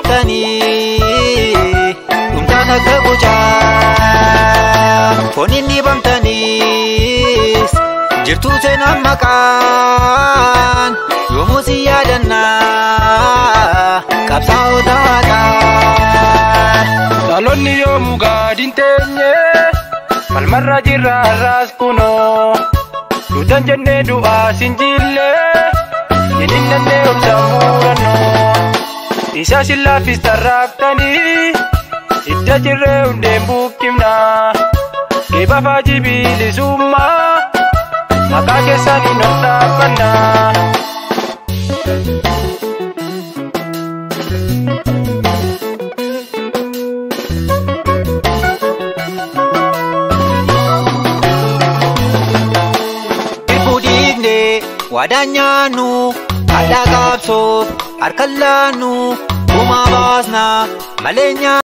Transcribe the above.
baaftani Dumtaan akka bocaa Fooniin ni bamtanis Jirtuu seenaan maqaan Yoomuu si yaadannaa Qabsaa'ota haqaa Dhaloonni yoomuu gaadiin teenye Falmarra jirra har'aas kunoo Duutan jennee du'aa sinjille Hininnannee obsamuu rannoo Isa sillaafis tarraaktanii Idda jirree hundeen buqqifnaa Geebafaa jibiilisummaa Maqaa keessanii non dhaabbannaa Waadaan nyaannu haadha qabsoof harkaan laannu gumaa baasna malee